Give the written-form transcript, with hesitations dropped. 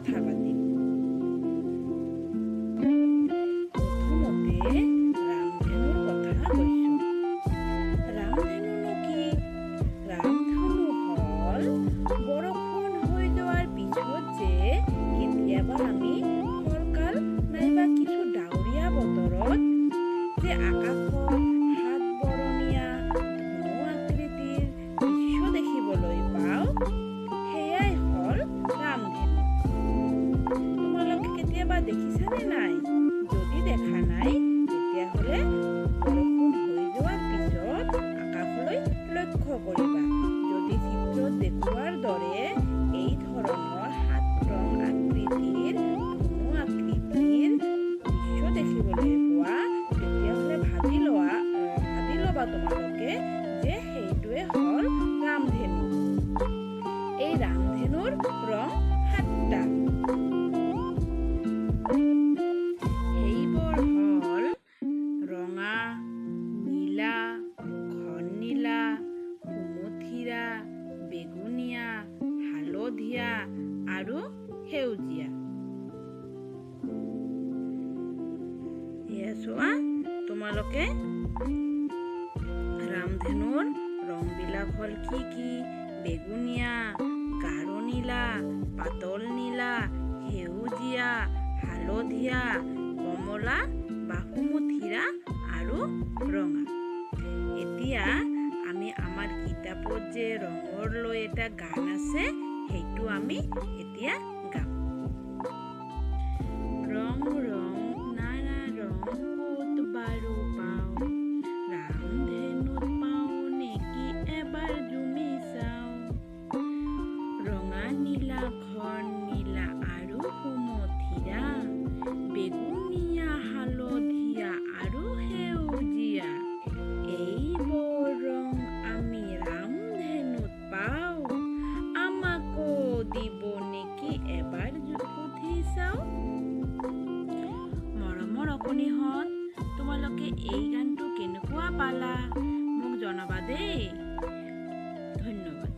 কথা পাতিম। প্ৰথমতে ৰামধেনুৰ কথা কৈছোঁ। ৰামধেনুনো কি? ৰামধেনু হ'ল বৰষুণ হৈ যোৱাৰ পিছত যে কেতিয়াবা আমি ফৰকাল নাইবা কিছু ডাৱৰীয়া বতৰত যে আকাশত হাত বৰণীয়া ধনু আকৃতিৰ দৃশ্য দেখিবলৈ পাওঁ, সেয়াই হ'ল ৰামধেনু। তোমালোকে কেতিয়াবা দেখিছানে নাই? যদি দেখা নাই, তেতিয়াহ'লে বৰষুণ হৈ যোৱাৰ পিছত আকাশলৈ লক্ষ্য কৰিবা। যদি চিত্ৰত দেখুওৱাৰ দৰে এই ধৰণৰ সাত ৰং আকৃতিৰ ধনু আকৃতিৰ দৃশ্য দেখিবলৈ পোৱা, তেতিয়াহ'লে ভাবি ল'বা তোমালোকে যে সেইটোৱে হ'ল ৰামধেনু। এই ৰামধেনুৰ ৰং 7টা। সেইবোৰ হ'ল ৰঙা, নীলা, ঘন নীলা, সুমথিৰা, বেগুনীয়া, হালধীয়া আৰু সেউজীয়া। এয়া চোৱা, তোমালোকে ৰামধেনুৰ ৰংবিলাক হ'ল কি কি? বেগুনীয়া, গাঢ় নীলা, পাতল নীলা, সেউজীয়া, হালধীয়া, কমলা বা সুমথিৰা আৰু ৰঙা। এতিয়া আমি আমাৰ কিতাপত যে ৰঙৰ লৈ এটা গান আছে, সেইটো আমি এতিয়া গাম। ৰং ৰং নানা ৰং ক'ত বাৰু পাওঁ, ৰামধেনুত পাওঁ নেকি এবাৰ জুমি চাওঁ। ৰঙা নীলা, ঘন নীলা আৰু সুমথিৰা, বেগুনীয়া, হালধীয়া আৰু সেউজীয়া, এইবোৰ ৰং আমি ৰামধেনুত পাওঁ, আমাকো দিব নেকি এবাৰ সুধি চাওঁ। মৰমৰ অকণিহঁত, তোমালোকে এই গানটো কেনেকুৱা পালা মোক জনাবা দেই। ধন্যবাদ।